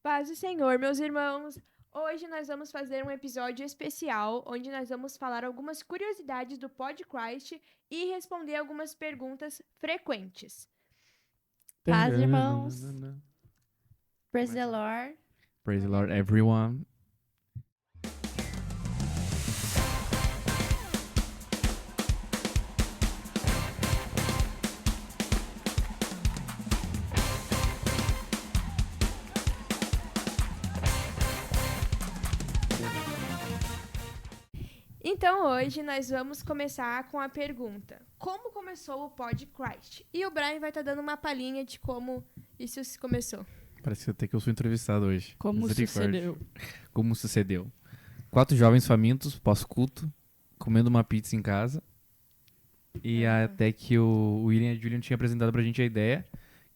Paz do Senhor, meus irmãos! Hoje nós vamos fazer um episódio especial onde nós vamos falar algumas curiosidades do Podcast e responder algumas perguntas frequentes. Paz, irmãos. Praise the Começa. Lord. Praise the Glória a Lord, Deus. everyone. Então hoje nós vamos começar com a pergunta: como começou o Podcast? E o Brian vai estar dando uma palhinha de como isso se começou. Parece até que eu sou entrevistado hoje. Como Misericórdia. sucedeu? Como sucedeu? 4 jovens famintos, pós-culto, comendo uma pizza em casa. E até que o William e a Julian tinham apresentado pra gente a ideia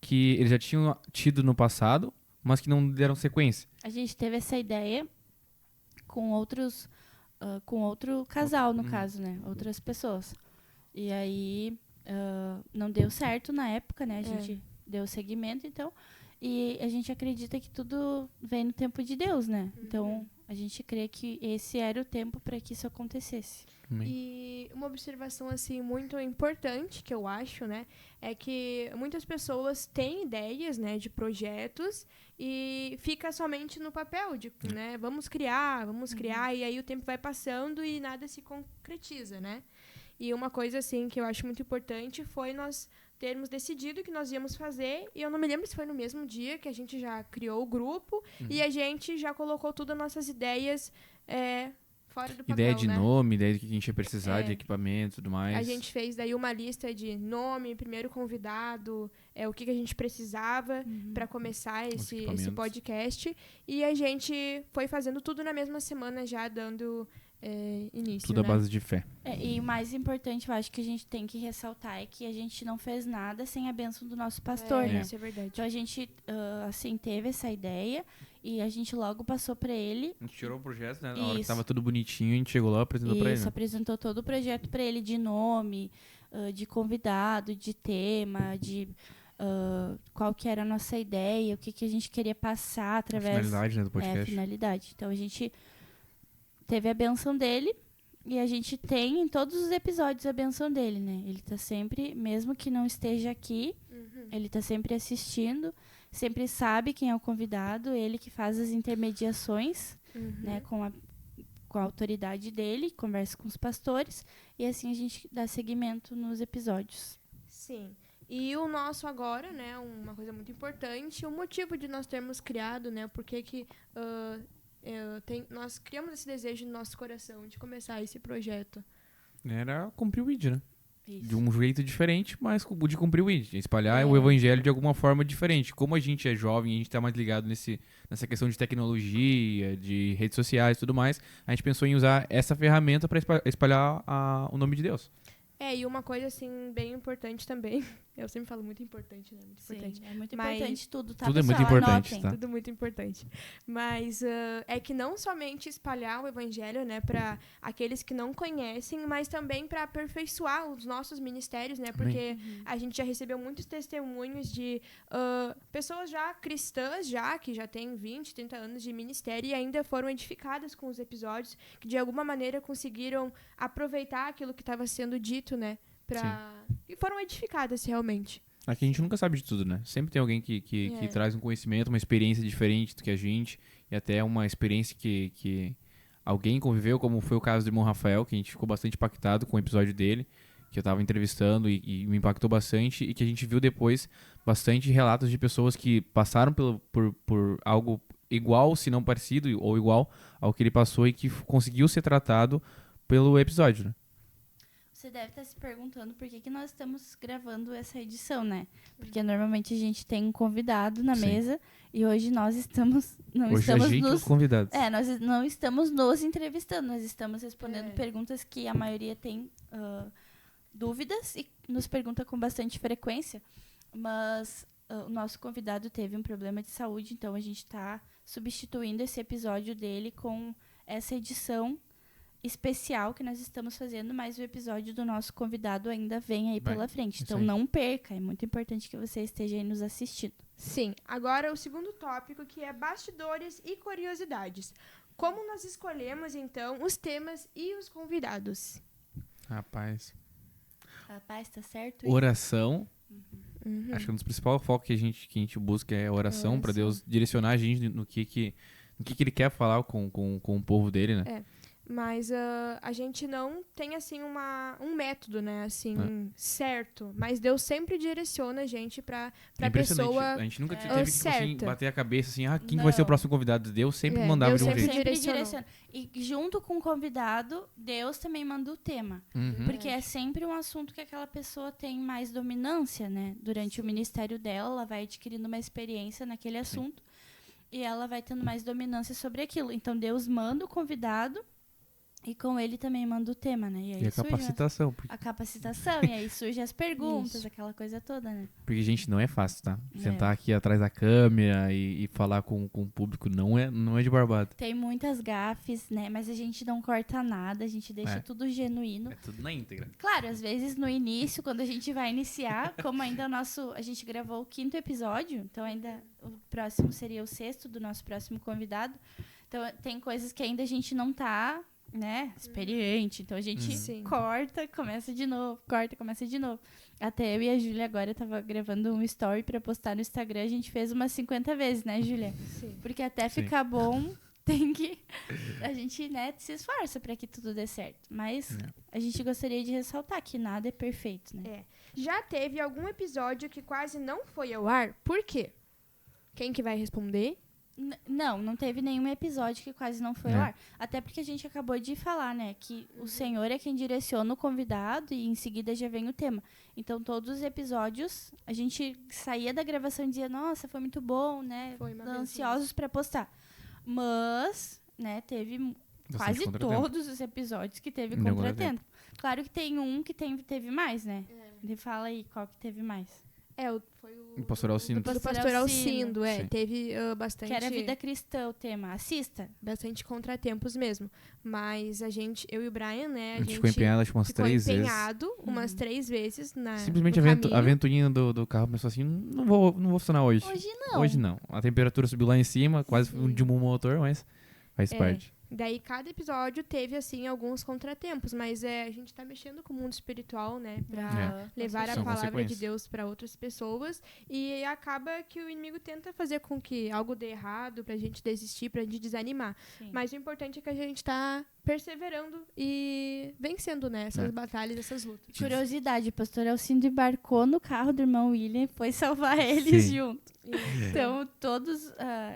que eles já tinham tido no passado, mas que não deram sequência. A gente teve essa ideia com com outro casal, no caso, né? Outras pessoas. E aí não deu certo na época, né? A gente deu seguimento, então. E a gente acredita que tudo vem no tempo de Deus, né? Então a gente crê que esse era o tempo para que isso acontecesse. Amém. E uma observação assim muito importante que eu acho, né, é que muitas pessoas têm ideias, né, de projetos e fica somente no papel, de, né, vamos criar, e aí o tempo vai passando e nada se concretiza, né? E uma coisa assim que eu acho muito importante foi nós termos decidido que nós íamos fazer, e eu não me lembro se foi no mesmo dia que a gente já criou o grupo e a gente já colocou todas as nossas ideias fora do papel, Ideia de né? nome, ideia do que a gente ia precisar, de É. equipamento e tudo mais. A gente fez daí uma lista de nome, primeiro convidado, o que a gente precisava para começar esse equipamentos. podcast. E a gente foi fazendo tudo na mesma semana já, dando início, Tudo à né? base de fé. E o mais importante, eu acho que a gente tem que ressaltar é que a gente não fez nada sem a bênção do nosso pastor, né? Isso é verdade. Então a gente, assim, teve essa ideia e a gente logo passou para ele. A gente tirou o projeto, né? Na hora que Isso. tava tudo bonitinho, a gente chegou lá e apresentou pra ele. Isso, Né? apresentou todo o projeto para ele de nome, de convidado, de tema, de qual que era a nossa ideia, o que, que a gente queria passar A através finalidade, né, do a podcast. finalidade. Então a gente teve a benção dele e a gente tem em todos os episódios a benção dele, né? Ele tá sempre, mesmo que não esteja aqui, ele tá sempre assistindo, sempre sabe quem é o convidado, ele que faz as intermediações, né, com a autoridade dele, conversa com os pastores e assim a gente dá seguimento nos episódios. Sim. E o nosso agora, né, uma coisa muito importante, o motivo de nós termos criado, né, porque que nós criamos esse desejo no nosso coração de começar esse projeto. Era cumprir o ID, né? Isso. De um jeito diferente, mas de cumprir o ID. Espalhar o evangelho de alguma forma diferente. Como a gente é jovem, a gente tá mais ligado nessa questão de tecnologia, de redes sociais e tudo mais, a gente pensou em usar essa ferramenta para espalhar o nome de Deus. E uma coisa, assim, bem importante também. Eu sempre falo muito importante, né? Muito importante. Sim, é muito Mas- importante tudo, tá, Tudo é pessoal? muito importante, Anotem. tá? Tudo muito importante. Mas é que não somente espalhar o evangelho, né, para aqueles que não conhecem, mas também para aperfeiçoar os nossos ministérios, né? Porque a gente já recebeu muitos testemunhos de pessoas já cristãs, que já têm 20, 30 anos de ministério e ainda foram edificadas com os episódios, que de alguma maneira conseguiram aproveitar aquilo que estava sendo dito, né? E foram edificadas realmente. Aqui a gente nunca sabe de tudo, né? Sempre tem alguém que traz um conhecimento, uma experiência diferente do que a gente, e até uma experiência que alguém conviveu, como foi o caso do irmão Rafael, que a gente ficou bastante impactado com o episódio dele, que eu tava entrevistando e me impactou bastante, e que a gente viu depois bastante relatos de pessoas que passaram por algo igual, se não parecido, ou igual ao que ele passou e que conseguiu ser tratado pelo episódio, né? Você deve estar se perguntando por que nós estamos gravando essa edição, né? Porque normalmente a gente tem um convidado na Sim. mesa e hoje nós estamos Hoje a gente é os convidados. nós não estamos nos entrevistando, nós estamos respondendo perguntas que a maioria tem dúvidas e nos pergunta com bastante frequência, mas o nosso convidado teve um problema de saúde, então a gente está substituindo esse episódio dele com essa edição especial que nós estamos fazendo, mas o episódio do nosso convidado ainda vem aí pela frente. Então, aí. não perca. É muito importante que você esteja aí nos assistindo. Sim. Agora, o segundo tópico, que é bastidores e curiosidades. Como nós escolhemos, então, os temas e os convidados? Rapaz. Rapaz, tá certo? Oração. Uhum. Acho que um dos principais focos que a gente busca é a oração, para Deus direcionar a gente no que ele quer falar com o povo dele, né? Mas a gente não tem, assim, um método, né, assim, certo. Mas Deus sempre direciona a gente pra pessoa A gente nunca teve que, tipo, assim, certa. bater a cabeça assim, quem vai ser o próximo convidado? Deus sempre mandava Deus de um sempre jeito. Sempre direcionou. direciona. E junto com o convidado, Deus também manda o tema. Uhum. Porque é sempre um assunto que aquela pessoa tem mais dominância, né? Durante o ministério dela, ela vai adquirindo uma experiência naquele assunto. E ela vai tendo mais dominância sobre aquilo. Então, Deus manda o convidado e com ele também manda o tema, né? E a capacitação. A capacitação. E aí surgem as perguntas, Isso. aquela coisa toda, né? Porque, gente, não é fácil, tá? Sentar aqui atrás da câmera e falar com o público não é de barbado. Tem muitas gafes, né? Mas a gente não corta nada, a gente deixa tudo genuíno. É tudo na íntegra. Claro, às vezes no início, quando a gente vai iniciar, como ainda a gente gravou o 5º episódio, então ainda o próximo seria o 6º do nosso próximo convidado. Então tem coisas que ainda a gente não tá, né, experiente. Então a gente corta, começa de novo, corta, começa de novo. Até eu e a Júlia agora tava gravando um story pra postar no Instagram, a gente fez umas 50 vezes, né, Júlia? Sim. Porque até ficar bom, tem que... A gente, né, se esforça pra que tudo dê certo. Mas a gente gostaria de ressaltar que nada é perfeito, né? Já teve algum episódio que quase não foi ao ar? Por quê? Quem que vai responder? Não teve nenhum episódio que quase não foi ao ar. Até porque a gente acabou de falar, né, que o Senhor é quem direciona o convidado e em seguida já vem o tema. Então, todos os episódios, a gente saía da gravação e dizia, nossa, foi muito bom, né, ansiosos pra postar. Mas, né, teve quase todos os episódios que teve contratempo. Claro que tem um que teve mais, né? Ele fala aí qual que teve mais. Foi O Pastoral Sindo. Do Pastoral Sindo, teve bastante... Que era vida cristã o tema. Assista. Bastante contratempos mesmo. Mas eu e o Brian, né, a gente ficou empenhado acho que umas 3 vezes. umas 3 vezes Simplesmente a ventoinha do carro começou assim, não vou funcionar hoje. Hoje não. A temperatura subiu lá em cima, quase de um motor, mas faz parte. Daí, cada episódio teve, assim, alguns contratempos, mas a gente tá mexendo com o mundo espiritual, né, pra levar a palavra de Deus pra outras pessoas, e acaba que o inimigo tenta fazer com que algo dê errado, pra gente desistir, pra gente desanimar. Sim. Mas o importante é que a gente tá perseverando e vencendo, né, essas batalhas, essas lutas. Curiosidade, o pastor Alcindo embarcou no carro do irmão William e foi salvar eles junto. Então, todos,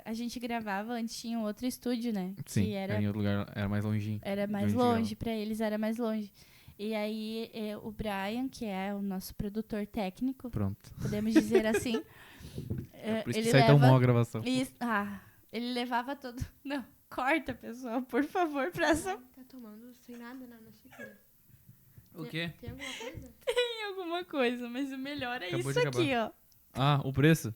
a gente gravava, antes tinha um outro estúdio, né? Sim, que era em outro lugar, era mais longinho. Era mais longe, pra eles era mais longe. E aí, o Brian, que é o nosso produtor técnico, pronto, podemos dizer assim. Por isso que sai tão mal a gravação. Ele levava todo... Não, corta, pessoal, por favor, pra essa... Tá tomando sem nada na xícara. O quê? Tem alguma coisa? Tem alguma coisa, mas o melhor é Acabou isso aqui, ó. O preço?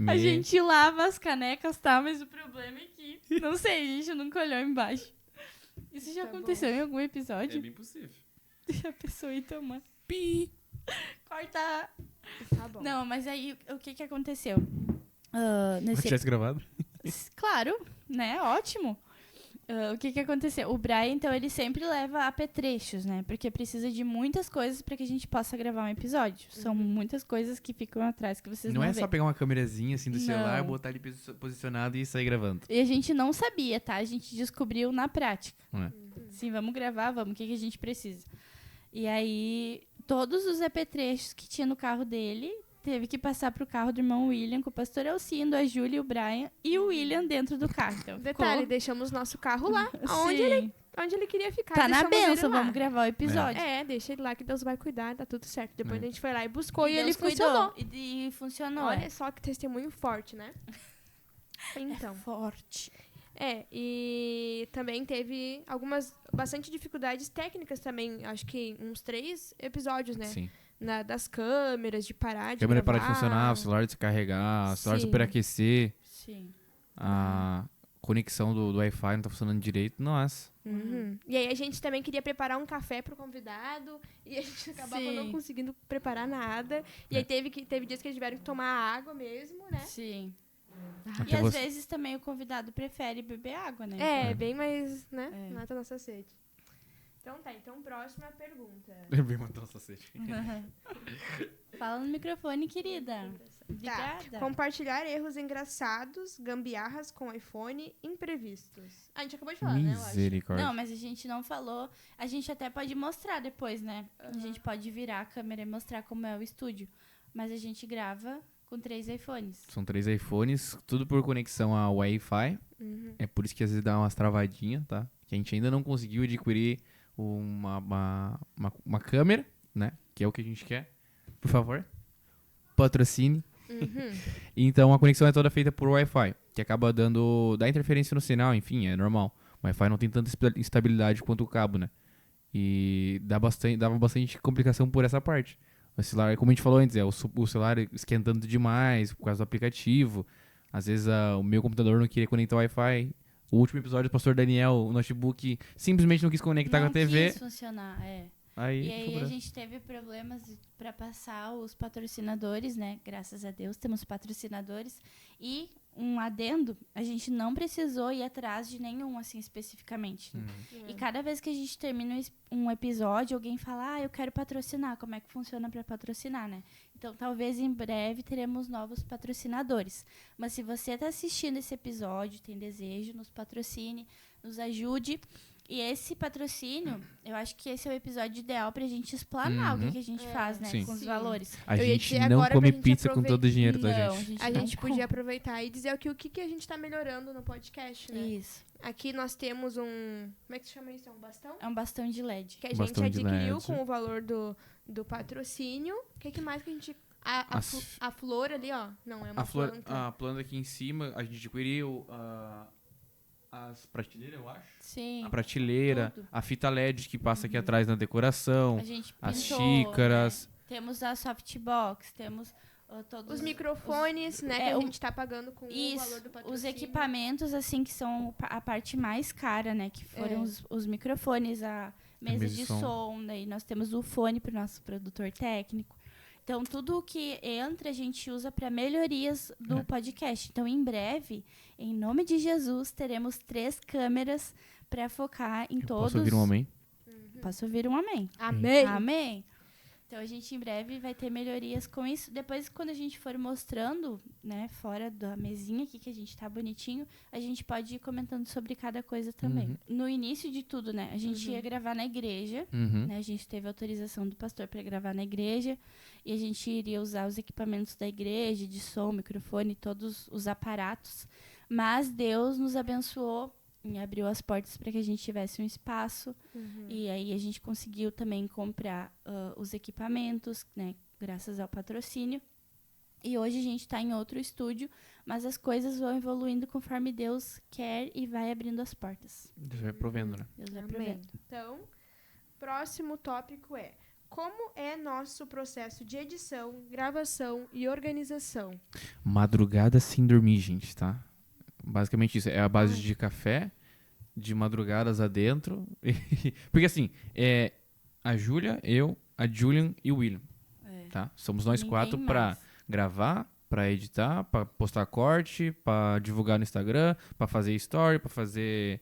A gente lava as canecas, tá? Mas o problema é que... Não sei, a gente nunca olhou embaixo. Isso já aconteceu em algum episódio? É bem possível. Deixa a pessoa ir tomar. Corta! Tá bom. Não, mas aí, o que aconteceu? Se tivesse gravado? Claro, né? Ótimo. O que aconteceu? O Brian, então, ele sempre leva apetrechos, né? Porque precisa de muitas coisas para que a gente possa gravar um episódio. São muitas coisas que ficam atrás que vocês não é vê. só pegar uma câmerazinha assim do celular, botar ali posicionado e sair gravando. E a gente não sabia, tá? A gente descobriu na prática. Sim, vamos gravar, vamos. O que a gente precisa? E aí, todos os apetrechos que tinha no carro dele... Teve que passar pro carro do irmão William, com o pastor Alcindo, a Júlia, o Brian e o William dentro do carro. Então, detalhe, deixamos nosso carro lá, onde ele queria ficar. Tá na bênção, vamos gravar o episódio. Deixa ele lá que Deus vai cuidar, tá tudo certo. Depois a gente foi lá e buscou e Deus ele funcionou. E funcionou. Olha só que testemunho forte, né? Então. É forte. E também teve bastante dificuldades técnicas também, acho que uns 3 episódios, né? Sim. Das câmeras, de parar de câmera gravar. parar de funcionar, o celular descarregar, o celular superaquecer. Sim. A conexão do Wi-Fi não tá funcionando direito. Nossa. Uhum. E aí a gente também queria preparar um café pro convidado e a gente acabava Sim. não conseguindo preparar nada. E aí teve dias que eles tiveram que tomar água mesmo, né? Sim. Até E às você- vezes também o convidado prefere beber água, né? É, bem mais, né? É. Mata a nossa sede. Então tá, próxima pergunta. Bem matou essa sede. Fala no microfone, querida. Obrigada. Tá. Compartilhar erros engraçados, gambiarras com iPhone, imprevistos. A gente acabou de falar, né? Eu acho. Misericórdia. Não, mas a gente não falou. A gente até pode mostrar depois, né? A gente pode virar a câmera e mostrar como é o estúdio. Mas a gente grava com 3 iPhones. São 3 iPhones, tudo por conexão a Wi-Fi. É por isso que às vezes dá umas travadinhas, tá? Que a gente ainda não conseguiu adquirir uma câmera, né? Que é o que a gente quer. Por favor, patrocine. Então a conexão é toda feita por Wi-Fi, que acaba dá interferência no sinal, enfim, é normal. O Wi-Fi não tem tanta estabilidade quanto o cabo, né? E dava bastante complicação por essa parte. O celular, como a gente falou antes, o celular esquentando demais por causa do aplicativo. Às vezes o meu computador não queria conectar o Wi-Fi. O último episódio do Pastor Daniel, o notebook, simplesmente não quis conectar não com a TV. quis funcionar, é. Aí, E aí a gente teve problemas para passar os patrocinadores, né? Graças a Deus temos patrocinadores. E um adendo, a gente não precisou ir atrás de nenhum, assim, especificamente. Né? E cada vez que a gente termina um episódio, alguém fala, eu quero patrocinar. Como é que funciona para patrocinar, né? Então, talvez em breve teremos novos patrocinadores. Mas se você está assistindo esse episódio, tem desejo, nos patrocine, nos ajude. E esse patrocínio, eu acho que esse é o episódio ideal pra gente explanar o que a gente faz, né? Sim. Com os Sim. valores. A Eu ia gente dizer não agora come pra gente pizza com todo o dinheiro da Não, gente. A não gente come. podia aproveitar e dizer o que a gente tá melhorando no podcast, né? Isso. Aqui nós temos Como é que se chama isso? É um bastão? É um bastão de LED. Que a Bastão gente de adquiriu LED. com o valor do patrocínio. O que mais que a gente... A flor ali, ó. Não, é uma planta. A planta aqui em cima, a gente adquiriu as prateleiras, eu acho. Sim. A prateleira, tudo. a fita LED que passa aqui atrás na decoração, A gente as pintou, xícaras. né? Temos a softbox, temos todos Os microfones, né? Que a gente tá pagando com o valor do patrocínio. os equipamentos, assim, que são a parte mais cara, né? Que foram os microfones, a mesa de som. Daí nós temos o fone pro nosso produtor técnico. Então, tudo o que entra, a gente usa para melhorias do podcast. Então, em breve, em nome de Jesus, teremos 3 câmeras para focar em todos... Posso ouvir um amém? Posso ouvir um amém? Amém! Amém! Então, a gente em breve vai ter melhorias com isso. Depois, quando a gente for mostrando, né, fora da mesinha aqui, que a gente tá bonitinho, a gente pode ir comentando sobre cada coisa também. No início de tudo, né, a gente ia gravar na igreja, né, a gente teve autorização do pastor para gravar na igreja, e a gente iria usar os equipamentos da igreja, de som, microfone, todos os aparatos. Mas Deus nos abençoou e abriu as portas para que a gente tivesse um espaço. E aí a gente conseguiu também comprar os equipamentos, né, graças ao patrocínio. E hoje a gente está em outro estúdio, mas as coisas vão evoluindo conforme Deus quer e vai abrindo as portas. Deus vai provendo, né? Deus vai Amém. provendo. Então, próximo tópico é: como é nosso processo de edição, gravação e organização? Madrugada sem dormir, gente, tá? Basicamente isso. É a base de café, de madrugadas adentro. Porque assim, é a Júlia, eu, a Julian e o William, tá? Somos nós Ninguém 4 pra mais. gravar, pra editar, pra postar corte, pra divulgar no Instagram, pra fazer story, pra fazer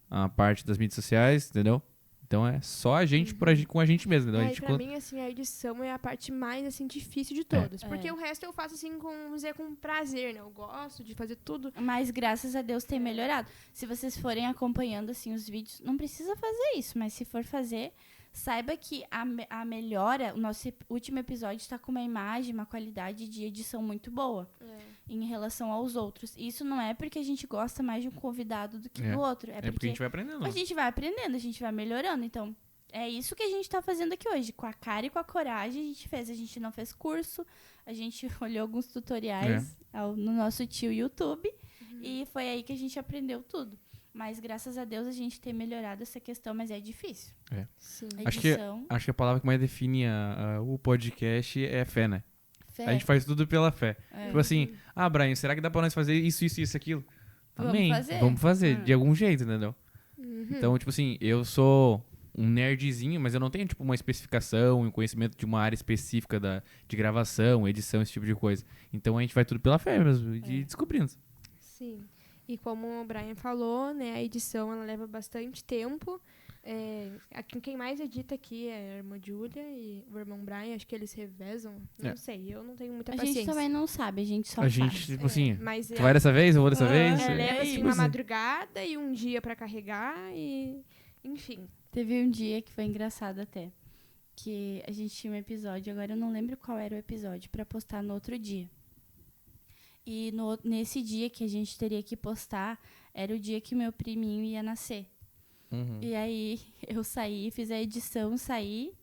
a parte das mídias sociais, entendeu? Então é só a gente com a gente mesmo, entendeu? A Aí, gente pra mim, assim, a edição é a parte mais, assim, difícil de todas. Porque o resto eu faço, assim, com prazer, né? Eu gosto de fazer tudo. Mas graças a Deus tem melhorado. Se vocês forem acompanhando assim os vídeos, não precisa fazer isso, mas se for fazer, saiba que a melhora, o nosso último episódio está com uma imagem, uma qualidade de edição muito boa em relação aos outros. Isso não é porque a gente gosta mais de um convidado do que do outro. É porque a gente vai aprendendo. a gente vai aprendendo, a gente vai melhorando. Então, é isso que a gente está fazendo aqui hoje. Com a cara e com a coragem a gente fez. A gente não fez curso, a gente olhou alguns tutoriais no nosso tio YouTube e foi aí que a gente aprendeu tudo. Mas, graças a Deus, a gente tem melhorado essa questão, mas é difícil. Sim. A edição, Acho que a palavra que mais define o podcast é fé, né? fé. A gente faz tudo pela fé. É. Tipo assim, Brian, será que dá pra nós fazer isso, aquilo? Vamos Amém. fazer. Vamos fazer, de algum jeito, entendeu? Então, tipo assim, eu sou um nerdzinho, mas eu não tenho, tipo, uma especificação, um conhecimento de uma área específica de gravação, edição, esse tipo de coisa. Então, a gente vai tudo pela fé mesmo, de descobrindo. Sim. E como o Brian falou, né, a edição ela leva bastante tempo. Quem mais edita aqui é a irmã Júlia e o irmão Brian, acho que eles revezam. Não sei, eu não tenho muita paciência. A gente também não sabe, a gente só A gente, faz. tipo assim, Mas tu vai dessa vez, eu vou dessa vez. leva assim, uma isso. madrugada e um dia pra carregar e... Enfim. Teve um dia que foi engraçado até, que a gente tinha um episódio, agora eu não lembro qual era o episódio, pra postar no outro dia. E nesse dia que a gente teria que postar, era o dia que o meu priminho ia nascer. E aí eu saí, fiz a edição, saí.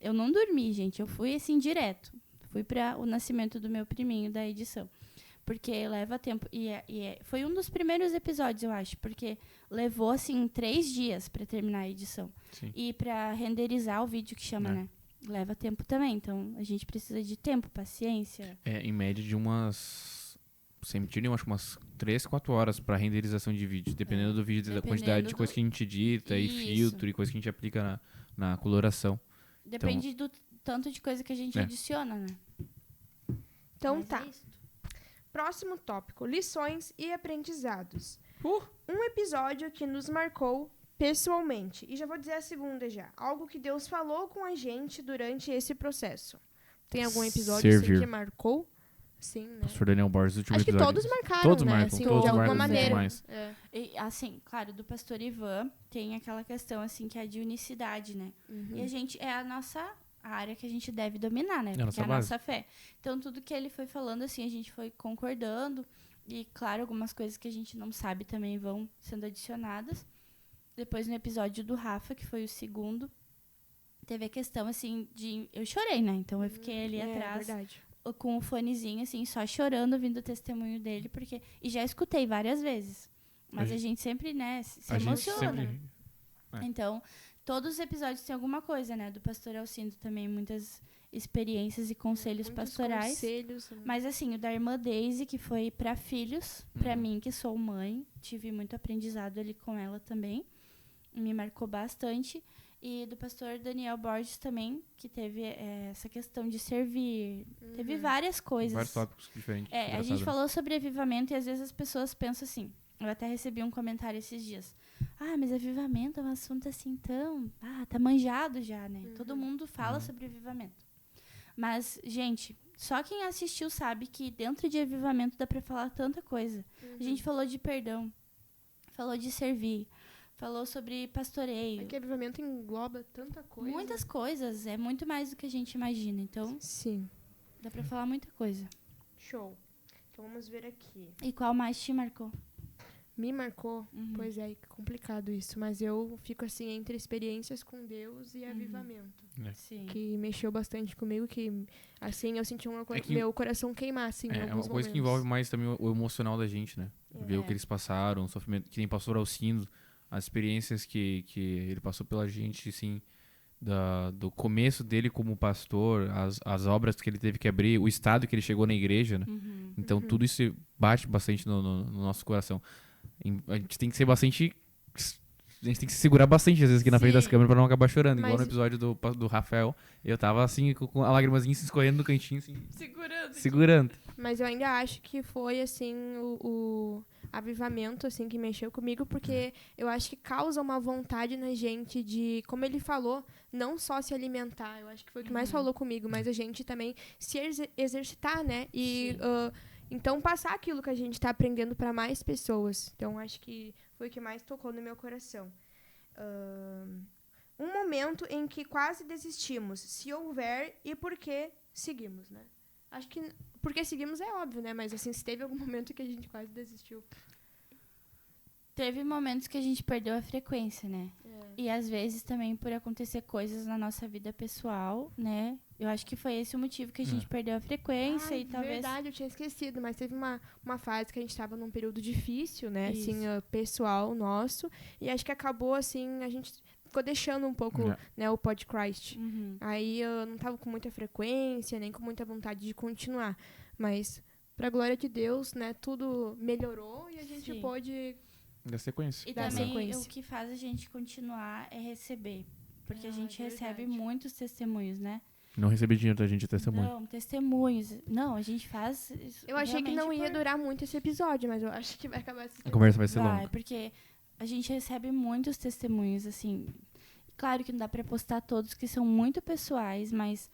Eu não dormi, gente. Eu fui assim direto. Fui para o nascimento do meu priminho da edição. Porque leva tempo. Foi um dos primeiros episódios, eu acho. Porque levou, assim, 3 dias para terminar a edição. Sim. E para renderizar o vídeo, que chama, né? Leva tempo também. Então, a gente precisa de tempo, paciência. Em média de umas... Sempre tirem, acho, umas 3, 4 horas pra renderização de vídeo. Dependendo do vídeo, da quantidade de coisa que a gente edita e filtro e coisa que a gente aplica na coloração. Depende do tanto de coisa que a gente adiciona, né? Então Mas tá. é isso. Próximo tópico: lições e aprendizados. Um episódio que nos marcou pessoalmente. E já vou dizer a segunda já. Algo que Deus falou com a gente durante esse processo. Tem algum episódio assim, que marcou? Sim, né? Pastor Daniel Borges, último Acho que episódio. todos marcaram, Todos né? marcam, Assim, todos de alguma marcam maneira. demais. E, assim, claro, do pastor Ivan tem aquela questão, assim, que é de unicidade, né? E a gente, é a área que a gente deve dominar, né? Porque é a nossa fé. Então, tudo que ele foi falando, assim, a gente foi concordando. E, claro, algumas coisas que a gente não sabe também vão sendo adicionadas. Depois, no episódio do Rafa, que foi o segundo, teve a questão, assim, de... Eu chorei, né? Então, eu fiquei ali atrás... Verdade. Com o fonezinho, assim, só chorando, ouvindo o testemunho dele, porque... E já escutei várias vezes. Mas a gente sempre, né, se emociona. Então, todos os episódios tem alguma coisa, né? Do pastor Alcindo também, muitas experiências e conselhos pastorais. Conselhos. Mas, assim, o da irmã Daisy, que foi para filhos, para mim, que sou mãe. Tive muito aprendizado ali com ela também. Me marcou bastante. E do pastor Daniel Borges também, que teve essa questão de servir. Teve várias coisas. Vários tópicos diferentes. A gente falou sobre avivamento e às vezes as pessoas pensam assim. Eu até recebi um comentário esses dias. Ah, mas avivamento é um assunto assim tão... tá manjado já, né? Todo mundo fala sobre avivamento. Mas, gente, só quem assistiu sabe que dentro de avivamento dá pra falar tanta coisa. A gente falou de perdão, falou de servir, falou sobre pastoreio. É que avivamento engloba tanta coisa. Muitas coisas. É muito mais do que a gente imagina. Então, sim, dá pra falar muita coisa. Show. Então, vamos ver aqui. E qual mais te marcou? Me marcou? Pois é complicado isso. Mas eu fico, assim, entre experiências com Deus e avivamento. Sim. Que mexeu bastante comigo. Que, assim, eu senti meu coração queimar, assim, em alguns É uma coisa momentos. que envolve mais também o emocional da gente, né? Ver o que eles passaram, o sofrimento que nem pastor Alcindo, as experiências que ele passou pela gente, assim, do começo dele como pastor, as obras que ele teve que abrir, o estado que ele chegou na igreja, né? Então tudo isso bate bastante no nosso coração. A gente tem que ser bastante... A gente tem que se segurar bastante, às vezes, aqui na frente das câmeras pra não acabar chorando. Igual no episódio do Rafael, eu tava, assim, com a lagrimazinha se escorrendo no cantinho, assim... Segurando. Mas eu ainda acho que foi, assim, o avivamento, assim, que mexeu comigo, porque eu acho que causa uma vontade na gente de, como ele falou, não só se alimentar, eu acho que foi o que mais falou comigo, mas a gente também se exercitar, né? E, então, passar aquilo que a gente tá aprendendo para mais pessoas. Então, acho que foi o que mais tocou no meu coração. Um momento em que quase desistimos, se houver, e por que seguimos, né? Acho que porque seguimos é óbvio, né? Mas, assim, se teve algum momento que a gente quase desistiu. Teve momentos que a gente perdeu a frequência, né? E, às vezes, também por acontecer coisas na nossa vida pessoal, né? Eu acho que foi esse o motivo que a gente perdeu a frequência e talvez... Verdade, eu tinha esquecido. Mas teve uma fase que a gente estava num período difícil, né? Isso. Assim, pessoal nosso. E acho que acabou, assim, a gente... ficou deixando um pouco, né, o podcast. Aí eu não tava com muita frequência, nem com muita vontade de continuar. Mas, pra glória de Deus, né, tudo melhorou e a gente pôde Da sequência. E Da também sequência. o que faz a gente continuar é receber. Porque a gente é recebe verdade. muitos testemunhos, né? Não recebi dinheiro da gente, é testemunho. Não, testemunhos. Não, a gente faz isso Eu achei que realmente não ia por- durar muito esse episódio, mas eu acho que vai acabar se A conversa vai ser Vai, longa. porque a gente recebe muitos testemunhos, assim. Claro que não dá pra postar todos, que são muito pessoais, mas...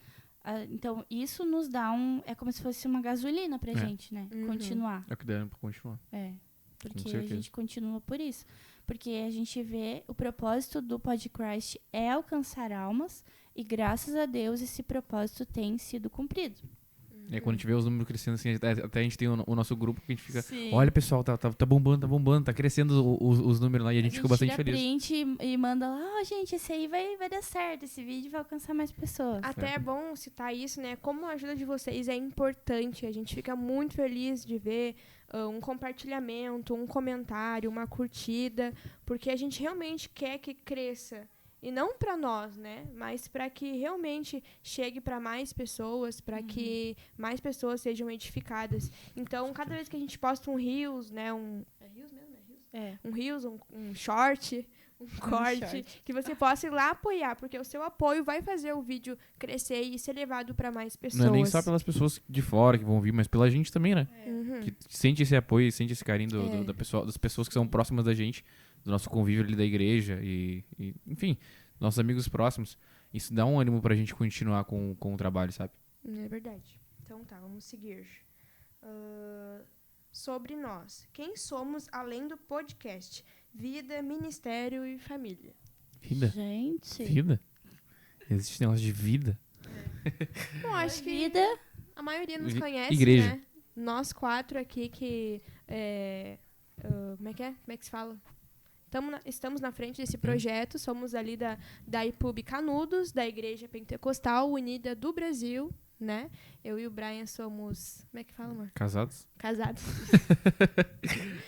então, isso nos dá é como se fosse uma gasolina pra gente, né? Uhum. Continuar. É o que der pra continuar. É. Porque a certeza. gente continua por isso. Porque a gente vê o propósito do Podcast é alcançar almas e graças a Deus esse propósito tem sido cumprido. E aí, quando a gente vê os números crescendo, assim, até a gente tem o nosso grupo que a gente fica... Sim. Olha, pessoal, tá bombando, tá crescendo os números lá e a gente ficou bastante tira feliz. print e manda lá, gente, esse aí vai dar certo, esse vídeo vai alcançar mais pessoas. Até é bom citar isso, né? Como a ajuda de vocês é importante. A gente fica muito feliz de ver um compartilhamento, um comentário, uma curtida, porque a gente realmente quer que cresça. E não para nós, né? Mas para que realmente chegue para mais pessoas, para que mais pessoas sejam edificadas. Então, cada vez que a gente posta um Reels, né? É Reels mesmo? É Reels? É. Um Reels, um short, um corte, short. que você possa ir lá apoiar, porque o seu apoio vai fazer o vídeo crescer e ser levado para mais pessoas. Não é nem só pelas pessoas de fora que vão vir, mas pela gente também, né? Uhum. Que sente esse apoio, sente esse carinho É. das pessoas que são próximas da gente, do nosso convívio ali da igreja e enfim, nossos amigos próximos. Isso dá um ânimo pra gente continuar com o trabalho, sabe? É verdade. Então tá, vamos seguir. Sobre nós. Quem somos além do podcast? Vida, ministério e família. Vida? Gente, Vida? Existe esse negócio de vida? Eu acho que vida, a maioria nos Vi- conhece, igreja. né? Nós 4 aqui que... como é que é? Como é que se fala? Estamos na frente desse projeto, somos ali da IPUB Canudos, da Igreja Pentecostal Unida do Brasil, né? Eu e o Brian somos... Como é que fala, amor? Casados? Casados.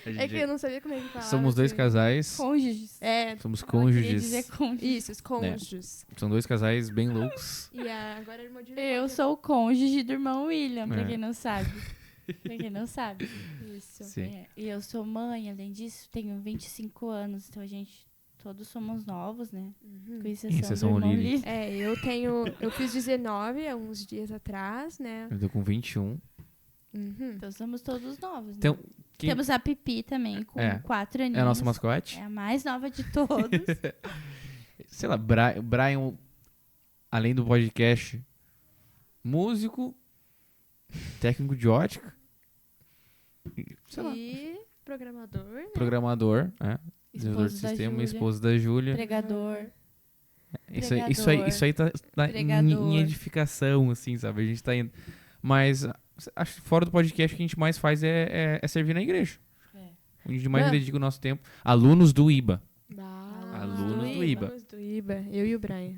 A É gente que eu não sabia como é que falava. somos dois assim. casais. cônjuges. É, Somos Ela queria cônjuges. dizer cônjuges. isso, os cônjuges. São dois casais bem loucos. E agora ele modificou. Eu sou o cônjuge do irmão William, pra É. quem não sabe. Pra quem não sabe. Isso. Sim. É, e eu sou mãe, além disso, tenho 25 anos, então a gente todos somos novos, né? Uhum. Com exceção Exceção do irmão Lili. Lili. Eu fiz 19 há uns dias atrás, né? Eu tô com 21. Uhum. Então somos todos novos, né? Então, quem Temos a Pipi também, com É. 4 aninhos. é a nossa mascote? É a mais nova de todos. Sei lá, Brian, além do podcast, músico, técnico de ótica, sei lá, E programador, né? programador, desenvolvedor de Esposo da sistema, Júlia. esposo da Júlia. Pregador. Isso aí tá Pregador. em edificação, assim, sabe? A gente tá indo. Mas acho que fora do podcast, o que a gente mais faz é servir na igreja. É. Onde a gente mais Não. dedica o nosso tempo. Alunos do IBA. Alunos do IBA. Alunos do IBA. Eu e o Brian.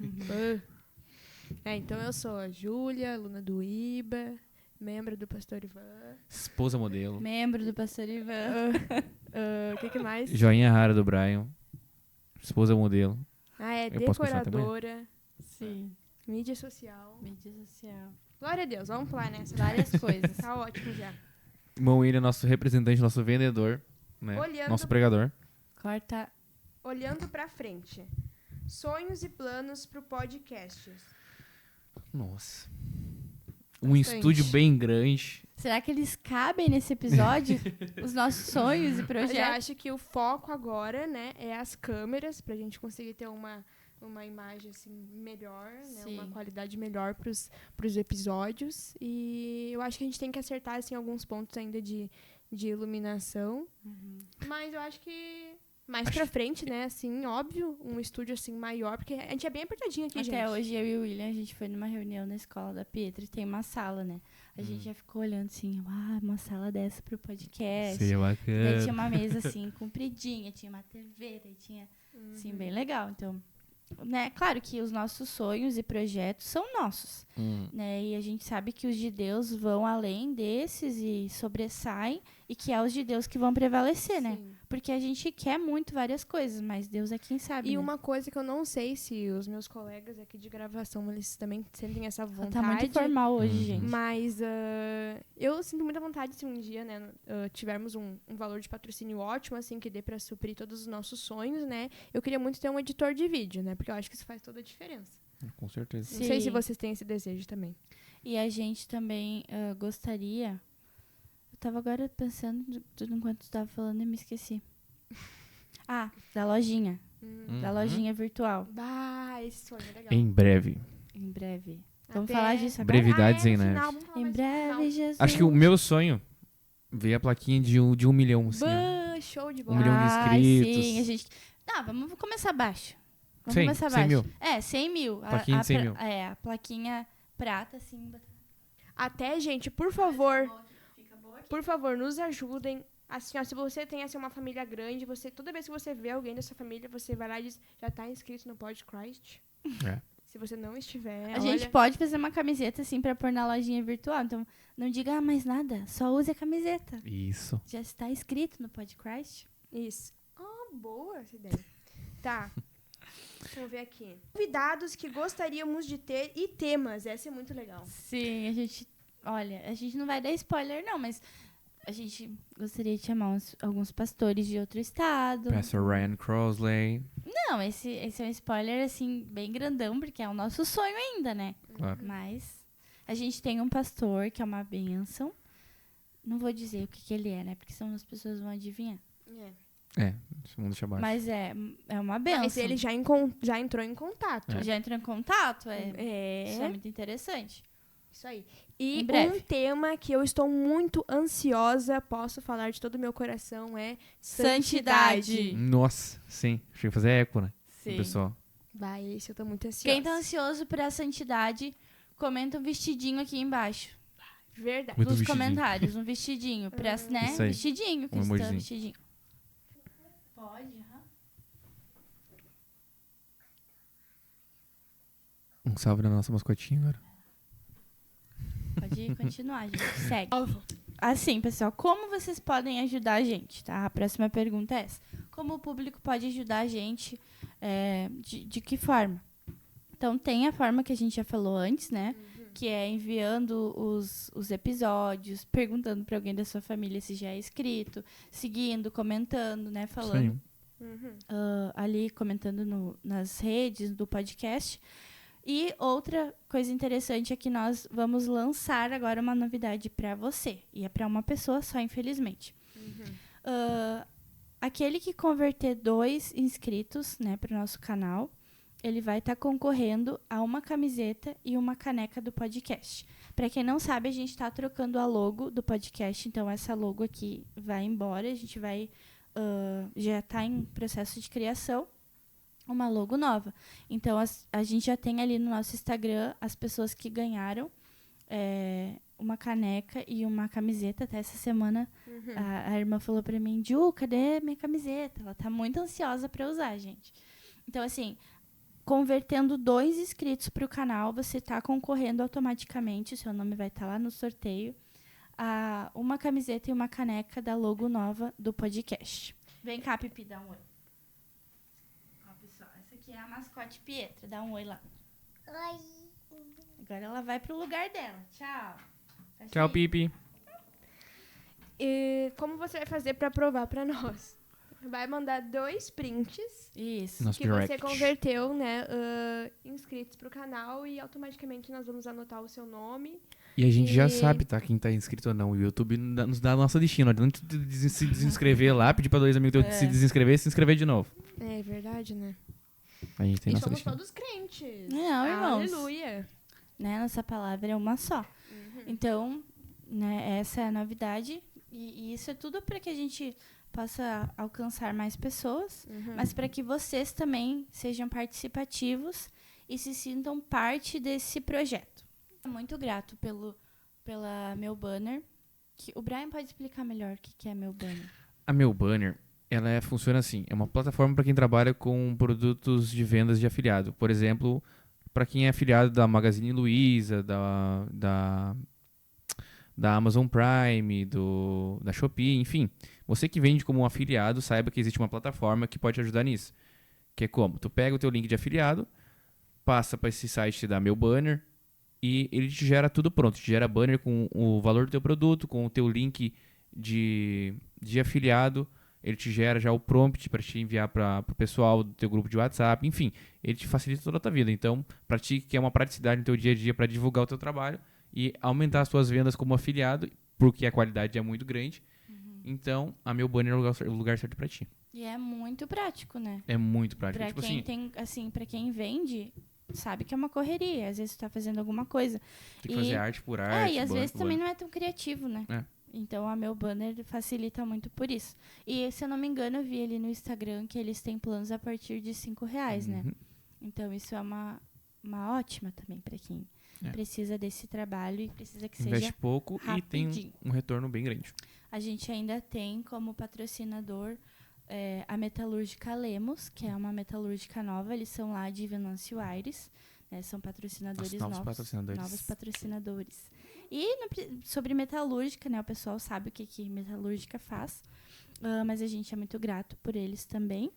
Então eu sou a Júlia, aluna do IBA, membro do Pastor Ivan. Esposa modelo. Membro do Pastor Ivan. O que mais? Joinha rara do Brian. Esposa modelo. É Eu posso continuar também? decoradora, Sim. mídia social. Mídia social. Glória a Deus, vamos lá nessa. Várias coisas. Tá ótimo já. Irmão William, nosso representante, nosso vendedor, né? Olhando- Nosso pregador. Corta. Olhando pra frente. Sonhos e planos pro podcast. Nossa. Um Bastante. estúdio bem grande. Será que eles cabem nesse episódio? Os nossos sonhos e Eu projetos? acho que o foco agora, né, é as câmeras, pra gente conseguir ter uma imagem, assim, melhor, né, uma Sim. qualidade melhor pros episódios. E eu acho que a gente tem que acertar, assim, alguns pontos ainda de iluminação. Mas eu acho que mais pra frente, né, assim, óbvio, um estúdio, assim, maior, porque a gente é bem apertadinho aqui, gente. Até hoje, eu e o William, a gente foi numa reunião na escola da Pietra e tem uma sala, né? A gente já ficou olhando assim, uma sala dessa pro podcast. Seria Daí bacana. tinha uma mesa assim, compridinha, tinha uma TV, daí tinha, assim, bem legal. Então, né, claro que os nossos sonhos e projetos são nossos, né? E a gente sabe que os de Deus vão além desses e sobressaem e que é os de Deus que vão prevalecer, né? Sim. porque a gente quer muito várias coisas, mas Deus é quem sabe, E né? uma coisa que eu não sei se os meus colegas aqui de gravação, eles também sentem essa vontade. Tá muito formal hoje, gente. Mas eu sinto muita vontade se um dia, né, tivermos um valor de patrocínio ótimo, assim, que dê pra suprir todos os nossos sonhos, né? Eu queria muito ter um editor de vídeo, né? Porque eu acho que isso faz toda a diferença. Com certeza. Não sei se Sim. vocês têm esse desejo também. E a gente também gostaria... Eu tava agora pensando, tudo enquanto tu tava falando, e me esqueci. Da lojinha. Da lojinha virtual. Bah, esse sonho é legal. Em breve. Em breve. Vamos Até- falar disso agora? Brevidades em no neve. final, vamos falar Em mais no final. breve, Jesus. Acho que o meu sonho veio a plaquinha de 1 milhão, assim. ó. Bah, show de 1 bola. milhão de inscritos. Sim, a gente... Não, vamos começar baixo. Vamos 100, começar 100 baixo. mil. 100 mil. Plaquinha de 100 mil. A plaquinha prata, assim. Até, gente, por favor, nos ajudem. Assim, ó, se você tem assim, uma família grande, toda vez que você vê alguém dessa família, você vai lá e diz, já tá inscrito no Podcast? É. Se você não estiver, A gente pode fazer uma camiseta, assim, pra pôr na lojinha virtual. Então, não diga mais nada. Só use a camiseta. Isso. Já está inscrito no Podcast. Isso. Boa essa ideia. Tá. Vamos ver aqui. Convidados que gostaríamos de ter e temas. Essa é muito legal. Sim, a gente... Olha, a gente não vai dar spoiler, não, mas... A gente gostaria de chamar alguns pastores de outro estado. Pastor Ryan Crosley. Não, esse é um spoiler, assim, bem grandão, porque é o nosso sonho ainda, né? Claro. Mas a gente tem um pastor que é uma bênção. Não vou dizer o que ele é, né? Porque senão as pessoas vão adivinhar. Vamos deixar baixo. Mas é uma bênção. Mas ele já entrou em contato. É. Já entrou em contato? É. Isso é muito interessante. Isso aí. E Em breve. um tema que eu estou muito ansiosa, posso falar de todo o meu coração, é Santidade. Nossa, sim. Achei que fazer eco, né? Sim. Pessoal. Vai, esse eu tô muito ansiosa. Quem tá ansioso por a santidade, comenta um vestidinho aqui embaixo. Verdade. Muito Nos vestidinho. comentários, um vestidinho. Pra, né? Isso aí. Vestidinho, cristã, emojizinho. vestidinho. Pode, aham. Um salve na nossa mascotinha agora. Pode continuar, gente. Segue. Assim, pessoal, como vocês podem ajudar a gente, tá? A próxima pergunta é essa. Como o público pode ajudar a gente? De que forma? Então, tem a forma que a gente já falou antes, né? Que é enviando os episódios, perguntando para alguém da sua família se já é inscrito, seguindo, comentando, né? Falando ali, comentando nas redes do podcast. E outra coisa interessante é que nós vamos lançar agora uma novidade para você. E é para uma pessoa só, infelizmente. Aquele que converter 2 inscritos, né, para o nosso canal, ele vai estar concorrendo a uma camiseta e uma caneca do podcast. Para quem não sabe, a gente está trocando a logo do podcast, então essa logo aqui vai embora. A gente vai já está em processo de criação. Uma logo nova. Então, a gente já tem ali no nosso Instagram as pessoas que ganharam uma caneca e uma camiseta. Até essa semana, a irmã falou pra mim, Ju, cadê minha camiseta? Ela tá muito ansiosa pra usar, gente. Então, assim, convertendo 2 inscritos pro canal, você tá concorrendo automaticamente, o seu nome vai estar lá no sorteio, a uma camiseta e uma caneca da logo nova do podcast. Vem cá, Pipi, dá um oi. Essa aqui é a mascote Pietra. Dá um oi lá. Oi. Agora ela vai pro lugar dela. Tchau. Fecha Tchau, aí. Pipi. E como você vai fazer pra provar pra nós? Vai mandar 2 prints Isso. Nosso que você direct. converteu, né, inscritos pro canal e automaticamente nós vamos anotar o seu nome. E a gente já E- sabe, tá? Quem tá inscrito ou não. O YouTube nos dá a nossa destino. Não adianta tu se desinscrever lá, pedir pra 2 amigos teus se inscrever de novo. É verdade, né? A gente tem E nossa somos destino. todos crentes. Não, irmãos. Aleluia. Né? Nossa palavra é uma só. Então, né, essa é a novidade. E isso é tudo para que a gente possa alcançar mais pessoas, mas para que vocês também sejam participativos e se sintam parte desse projeto. Muito grato pela Meu Banner. O Brian pode explicar melhor o que é Meu Banner. A Meu Banner, ela funciona assim. É uma plataforma para quem trabalha com produtos de vendas de afiliado. Por exemplo, para quem é afiliado da Magazine Luiza, da da Amazon Prime, da Shopee, enfim. Você que vende como um afiliado, saiba que existe uma plataforma que pode te ajudar nisso. Que é como? Tu pega o teu link de afiliado, passa para esse site da Meu Banner e ele te gera tudo pronto. Te gera banner com o valor do teu produto, com o teu link de afiliado. Ele te gera já o prompt para te enviar para o pessoal do teu grupo de WhatsApp. Enfim, ele te facilita toda a tua vida. Então, para ti que é uma praticidade no teu dia a dia para divulgar o teu trabalho e aumentar as tuas vendas como afiliado, porque a qualidade é muito grande. Então, a Meu Banner é o lugar certo para ti. E é muito prático, né? É muito prático. Pra Tipo quem assim, tem, assim, pra quem vende, sabe que é uma correria. Às vezes tu tá fazendo alguma coisa. tem que fazer arte por arte. E às banner vezes por também banner. não é tão criativo, né? É. Então a Meu Banner facilita muito por isso. E se eu não me engano, eu vi ali no Instagram que eles têm planos a partir de R$5, né? Uhum. Então isso é uma ótima também pra quem precisa desse trabalho e precisa que Investe seja pouco e tem rapidinho. um retorno bem grande. A gente ainda tem como patrocinador a Metalúrgica Lemos, que é uma metalúrgica nova. Eles são lá de Venâncio Aires, né? São patrocinadores Nossa, novos novos. patrocinadores. Novos patrocinadores. E sobre metalúrgica, né? O pessoal sabe o que metalúrgica faz. Mas a gente é muito grato por eles também.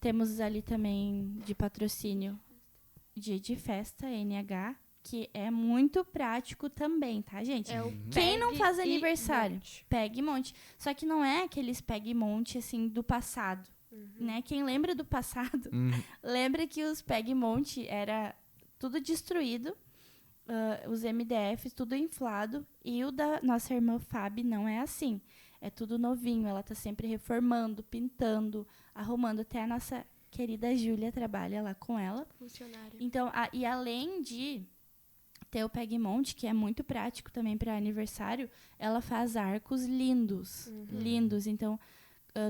Temos ali também de patrocínio de festa, NH, que é muito prático também, tá, gente? É o Quem não pegue faz e aniversário? monte. Pegue e monte. Só que não é aqueles pegue e monte, assim, do passado, né? Quem lembra do passado, lembra que os pegue e monte era tudo destruído, os MDFs tudo inflado, e o da nossa irmã Fábio não é assim. É tudo novinho, ela tá sempre reformando, pintando, arrumando. Até a nossa querida Júlia trabalha lá com ela. Funcionário. Então, e além de ter o Pegue Monte, que é muito prático também para aniversário, ela faz arcos lindos. Lindos. Então,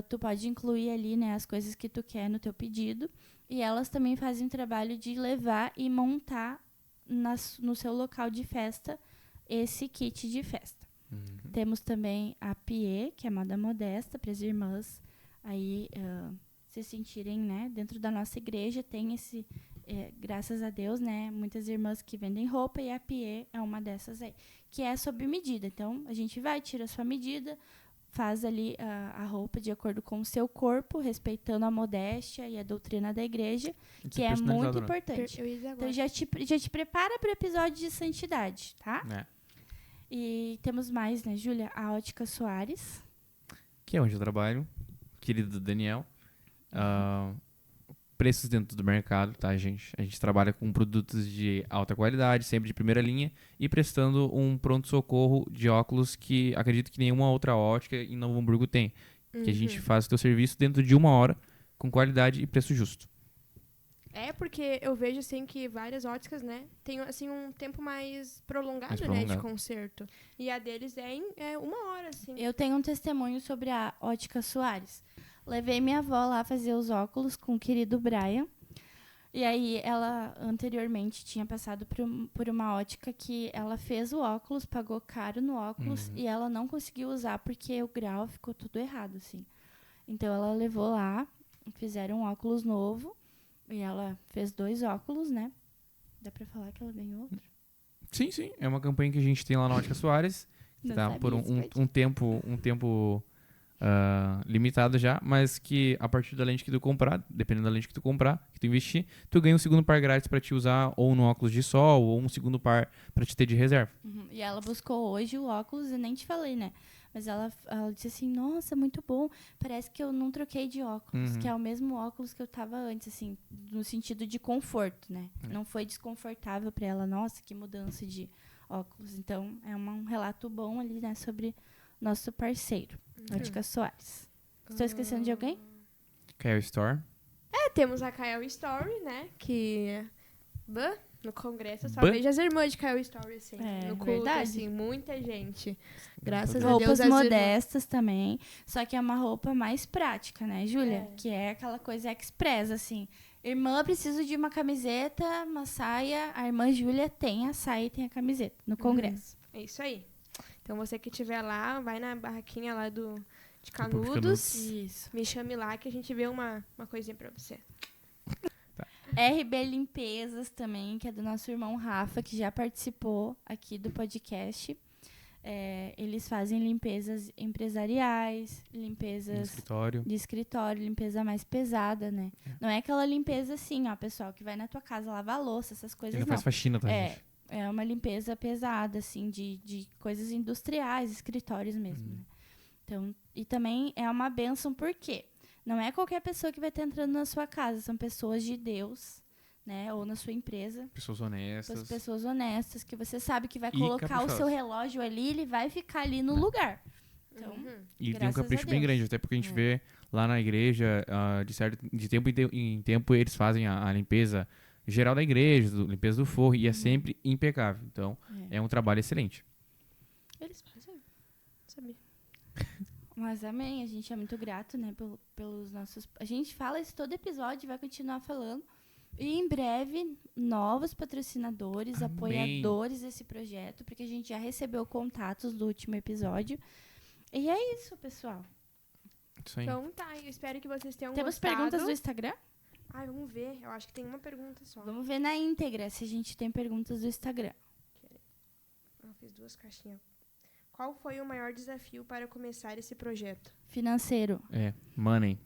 tu pode incluir ali, né, as coisas que tu quer no teu pedido. E elas também fazem o trabalho de levar e montar no seu local de festa esse kit de festa. Temos também a Pie, que é moda modesta para as irmãs aí se sentirem, né, dentro da nossa igreja. Tem esse, graças a Deus, né, muitas irmãs que vendem roupa, e a Pie é uma dessas aí, que é sob medida. Então, a gente vai, tira a sua medida, faz ali a roupa de acordo com o seu corpo, respeitando a modéstia e a doutrina da igreja, que é muito importante. Eu ia dizer agora. Então, já te prepara para o episódio de santidade, tá? É. E temos mais, né, Júlia? A Ótica Soares. Que é onde eu trabalho, querido Daniel. Preços dentro do mercado, tá, gente? A gente trabalha com produtos de alta qualidade, sempre de primeira linha, e prestando um pronto-socorro de óculos que acredito que nenhuma outra ótica em Novo Hamburgo tem. Que a gente faz o teu serviço dentro de 1 hora, com qualidade e preço justo. É porque eu vejo, assim, que várias óticas, né, tem, assim, um tempo mais prolongado, Mais né, prolongado. de conserto. E a deles é em 1 hora, assim. Eu tenho um testemunho sobre a Ótica Soares. Levei minha avó lá fazer os óculos com o querido Brian. E aí, ela anteriormente tinha passado por uma ótica que ela fez o óculos, pagou caro no óculos, e ela não conseguiu usar porque o grau ficou tudo errado, assim. Então, ela levou lá, fizeram um óculos novo, e ela fez 2 óculos, né? Dá pra falar que ela ganhou outro? Sim, sim. É uma campanha que a gente tem lá na Ótica Soares. Que Não tá sabia por esse um tempo limitado já, mas que a partir da lente que tu comprar, dependendo da lente que tu comprar, que tu investir, tu ganha um segundo par grátis pra te usar ou no óculos de sol, ou um segundo par pra te ter de reserva. E ela buscou hoje o óculos, e nem te falei, né? Mas ela disse assim, nossa, muito bom. Parece que eu não troquei de óculos, que é o mesmo óculos que eu tava antes, assim, no sentido de conforto, né? Não foi desconfortável pra ela, nossa, que mudança de óculos. Então, é um relato bom ali, né, sobre nosso parceiro, Ótica Soares. Estou esquecendo de alguém? Kael Store. Temos a Kael Story, né, que... no congresso eu só Bah. vejo as irmãs de Kael Story, assim. É, no culto, verdade. assim, muita gente. Graças a Roupas Deus, as irmãs... modestas também, só que é uma roupa mais prática, né, Júlia? É. Que é aquela coisa express, assim. Irmã, preciso de uma camiseta, uma saia. A irmã Júlia tem a saia e tem a camiseta no congresso. É isso aí. Então, você que estiver lá, vai na barraquinha lá de Público Canudos. Canudos. Isso. Me chame lá que a gente vê uma coisinha pra você. RB Limpezas também, que é do nosso irmão Rafa, que já participou aqui do podcast. Eles fazem limpezas empresariais, No limpezas escritório. de escritório, limpeza mais pesada, né? Não é aquela limpeza assim, ó, pessoal, que vai na tua casa lavar a louça, essas coisas Ele não não. faz faxina, tá, gente? É uma limpeza pesada, assim, de coisas industriais, escritórios mesmo, né? Então, e também é uma bênção, por quê? Não é qualquer pessoa que vai estar entrando na sua casa, são pessoas de Deus, né? Ou na sua empresa. Pessoas honestas. Pessoas honestas, que você sabe que vai E colocar o caprichosas. seu relógio ali, ele vai ficar ali no lugar. Então, E tem um graças a capricho bem Deus. grande, até porque a gente vê lá na igreja, de tempo em tempo, eles fazem a limpeza geral da igreja, limpeza do forro, e é sempre impecável. Então, é um trabalho excelente. Eles fazem? Sabia. Mas amém, a gente é muito grato, né, pelos nossos... A gente fala isso todo episódio, vai continuar falando. E em breve, novos patrocinadores, Amém. apoiadores desse projeto, porque a gente já recebeu contatos do último episódio. E é isso, pessoal. Isso aí. Então tá, eu espero que vocês tenham Temos gostado. perguntas do Instagram? Ai, vamos ver. Eu acho que tem uma pergunta só. Vamos ver na íntegra se a gente tem perguntas do Instagram. Eu fiz 2 caixinhas. Qual foi o maior desafio para começar esse projeto? Financeiro. Money.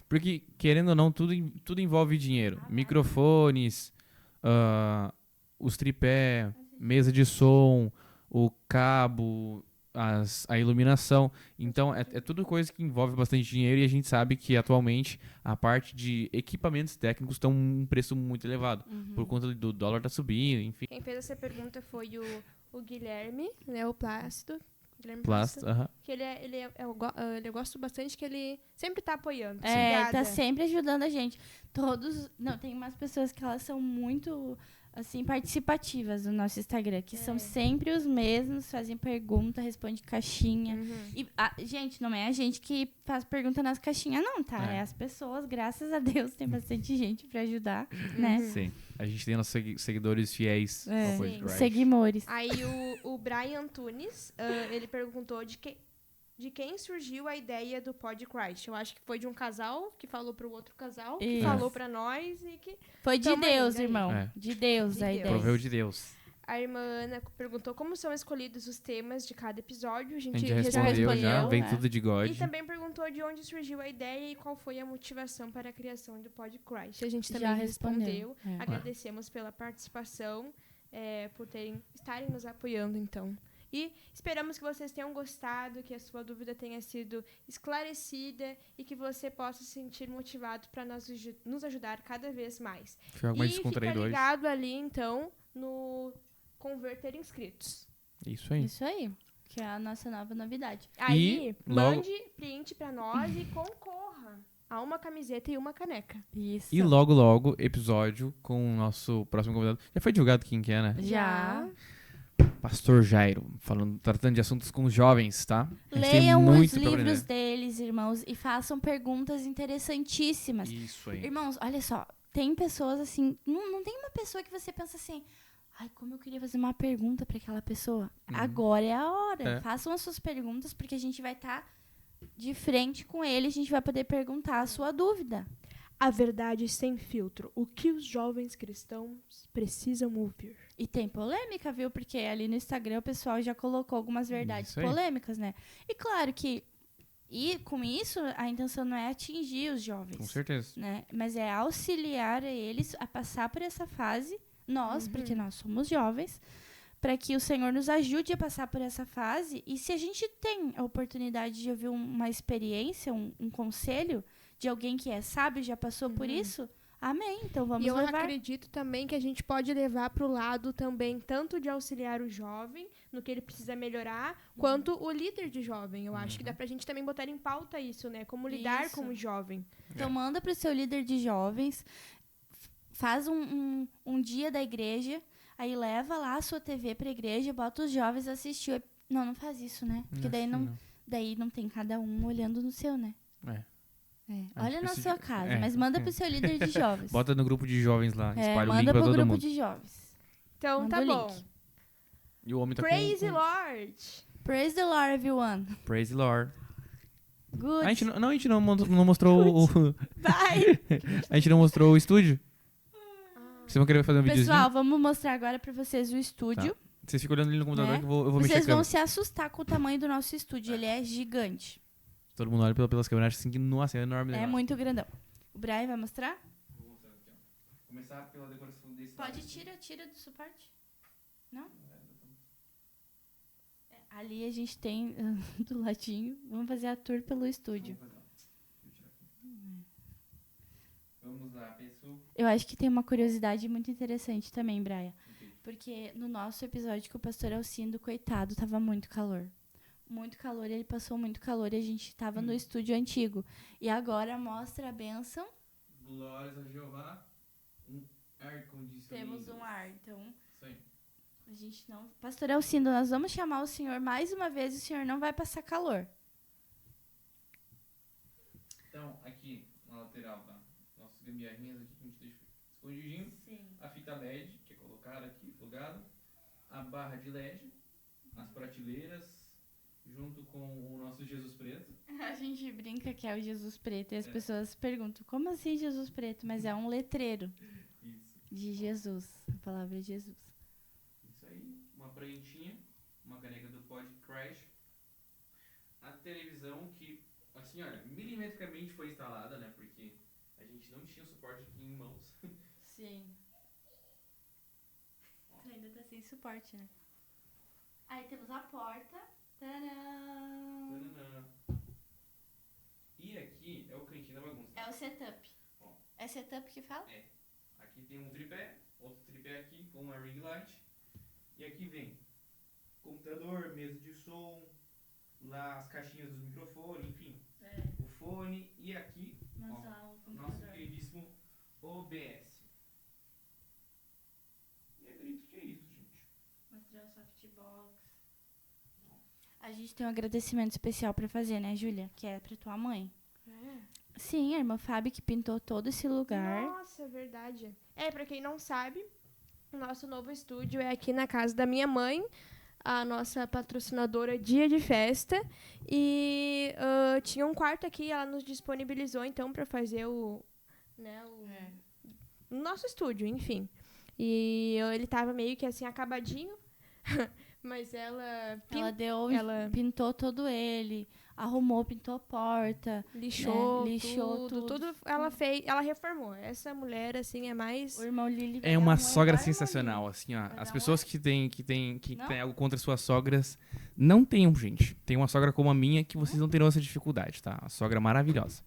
Porque, querendo ou não, tudo envolve dinheiro. Microfones, os tripé, mesa de som, o cabo, a iluminação. Então, é tudo coisa que envolve bastante dinheiro, e a gente sabe que, atualmente, a parte de equipamentos técnicos estão um preço muito elevado. Por conta do dólar tá subindo, enfim. Quem fez essa pergunta foi o Guilherme, né? O Plácido. Guilherme Plástico, aham. Que eu gosto bastante que ele sempre tá apoiando. Tá Obrigada. sempre ajudando a gente. Tem umas pessoas que elas são muito, assim, participativas no nosso Instagram, que são sempre os mesmos, fazem pergunta, responde caixinha. E, gente, não é a gente que faz pergunta nas caixinhas, não, tá? É as pessoas, graças a Deus, tem bastante gente pra ajudar, né? Sim. A gente tem nossos seguidores fiéis. ao podcast. Seguimores. Aí o Brian Antunes, ele perguntou de quem surgiu a ideia do podcast. Eu acho que foi de um casal que falou pro outro casal, que Isso. falou pra nós e que... Foi de Tamo aí, Deus, daí. irmão. É. De Deus De a Deus. ideia. Proveu de Deus. A irmã Ana perguntou como são escolhidos os temas de cada episódio. A A gente gente já respondeu. respondeu, já. respondeu, Vem né? tudo de God. E também perguntou de onde surgiu a ideia e qual foi a motivação para a criação do podcast. A gente também Já respondeu. respondeu. É. Agradecemos pela participação, por estarem nos apoiando, então. E esperamos que vocês tenham gostado, que a sua dúvida tenha sido esclarecida e que você possa se sentir motivado para nos ajudar cada vez mais. Foi algo mais E fica descontraído hoje. ligado ali, então, no Converter Inscritos. Isso aí. Isso aí. Que é a nossa nova novidade. Aí, logo- mande print pra nós e concorra a uma camiseta e uma caneca. Isso. E logo, episódio com o nosso próximo convidado. Já foi divulgado quem que é, né? Já. Pastor Jairo, tratando de assuntos com os jovens, tá? A gente tem Leiam os muito pra livros aprender. deles, irmãos, e façam perguntas interessantíssimas. Isso aí. Irmãos, olha só, tem pessoas assim, não tem uma pessoa que você pensa assim, ai, como eu queria fazer uma pergunta pra aquela pessoa. Agora é a hora. É. Façam as suas perguntas, porque a gente vai estar de frente com ele, a gente vai poder perguntar a sua dúvida. A verdade sem filtro. O que os jovens cristãos precisam ouvir. E tem polêmica, viu? Porque ali no Instagram o pessoal já colocou algumas verdades Isso aí. polêmicas, né? E claro que com isso a intenção não é atingir os jovens. Com certeza. Né? Mas é auxiliar eles a passar por essa fase, nós, porque nós somos jovens, para que o Senhor nos ajude a passar por essa fase. E se a gente tem a oportunidade de ouvir uma experiência, um conselho de alguém que é sábio, já passou por isso, amém. Então vamos E eu levar. acredito também que a gente pode levar para o lado também, tanto de auxiliar o jovem, no que ele precisa melhorar, quanto o líder de jovem. Eu acho que dá pra gente também botar em pauta isso, né? Como lidar Isso. com o jovem. Então manda pro seu líder de jovens, faz um dia da igreja, aí leva lá a sua TV pra igreja, bota os jovens a assistir. Não faz isso, né? Porque daí não tem cada um olhando no seu, né? É. Olha na sua casa, é. mas manda pro seu líder de jovens. Bota no grupo de jovens lá, espalha o link manda pra pro todo grupo mundo. de jovens. Então Manda tá o bom. link. E o homem tá Praise com... Lord! Praise the Lord, everyone. Praise the Lord. Good. A gente não mostrou o... Bye. A gente não mostrou o estúdio? Vocês vão querer fazer um videozinho? Pessoal, vamos mostrar agora pra vocês o estúdio. Vocês ficam olhando ali no computador Né? que eu vou mexer a Vocês vão câmera. se assustar com o tamanho do nosso estúdio. Ele é gigante. Todo mundo olha pelas câmeras assim que, nossa, é enorme. É muito grandão. O Brian vai mostrar? Vou mostrar aqui, ó. Começar pela decoração desse Pode, tira do suporte. Não? É, ali a gente tem do ladinho. Vamos fazer a tour pelo estúdio. Vamos lá, pessoal. Eu acho que tem uma curiosidade muito interessante também, Brian. Porque no nosso episódio com o pastor Alcindo, coitado, tava muito calor. Muito calor, ele passou muito calor e a gente tava no estúdio antigo. E agora mostra a bênção. Glórias a Jeová. Um ar-condicionado. Temos um ar, então Isso aí. a gente não... Pastor Alcindo, nós vamos chamar o senhor mais uma vez e o senhor não vai passar calor. Então, aqui na lateral, tá? Nossas gambiarrinhas aqui que a gente deixa escondidinho. Sim. A fita LED, que é colocada aqui, plugada. A barra de LED. As prateleiras. Junto com o nosso Jesus Preto. A gente brinca que é o Jesus Preto e as pessoas perguntam, como assim Jesus Preto? Mas é um letreiro Isso. de Jesus, a palavra Jesus. Isso aí. Uma pranchetinha. Uma caneca do Podcrash. A televisão que, assim, olha, milimetricamente foi instalada, né? Porque a gente não tinha o suporte aqui em mãos. Sim. Tu ainda tá sem suporte, né? Aí temos a porta. Tadã! E aqui é o cantinho da bagunça. É o setup. Ó. É setup que fala? Aqui tem um tripé, outro tripé aqui com uma ring light. E aqui vem computador, mesa de som, lá as caixinhas dos microfones, enfim, o fone. E aqui, Mostrar o nosso computador. queridíssimo OBS. E acredito que é isso, gente. Mostrar o softbox. A gente tem um agradecimento especial pra fazer, né, Júlia? Que é pra tua mãe. Sim, a irmã Fábio que pintou todo esse lugar. Nossa, é verdade. Pra quem não sabe, o nosso novo estúdio é aqui na casa da minha mãe, a nossa patrocinadora Dia de Festa. E tinha um quarto aqui, ela nos disponibilizou, então, pra fazer o nosso estúdio, enfim. E ele tava meio que assim, acabadinho. Mas ela Pintou todo ele, arrumou, pintou a porta, lixou, né? Lixou tudo ela fez, ela reformou. Essa mulher assim é mais O irmão Lili vai É dar uma um sogra oi, vai, sensacional, irmão assim, ó. Vai As dar pessoas um que tem Não? algo contra suas sogras, não tenham, gente. Tem uma sogra como a minha que vocês não terão essa dificuldade, tá? A sogra maravilhosa.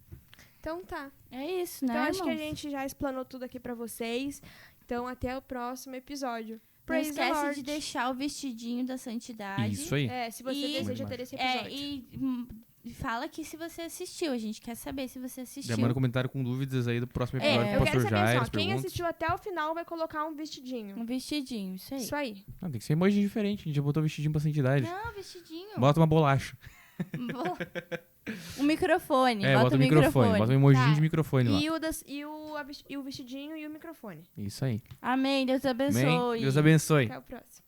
Então tá. É isso, né, Então acho que a irmãos? gente já explanou tudo aqui pra vocês. Então até o próximo episódio. Não Praise the esquece Lord. de deixar o vestidinho da santidade. Isso aí. Se você E- deseja ter esse episódio. E fala aqui se você assistiu. A gente quer saber se você assistiu. Já manda comentário com dúvidas aí do próximo episódio eu do quero Pastor saber Jair, só, as quem perguntas. assistiu até o final vai colocar um vestidinho. Um vestidinho, isso aí. Isso aí. Não, tem que ser emoji diferente. A gente já botou vestidinho pra santidade. Não, vestidinho. Bota uma bolacha. Um microfone. Bota o microfone. Bota um emojinho Tá. de microfone lá. E o vestidinho e o microfone. Isso aí. Amém. Deus abençoe. Amém. Deus abençoe. Até o próximo.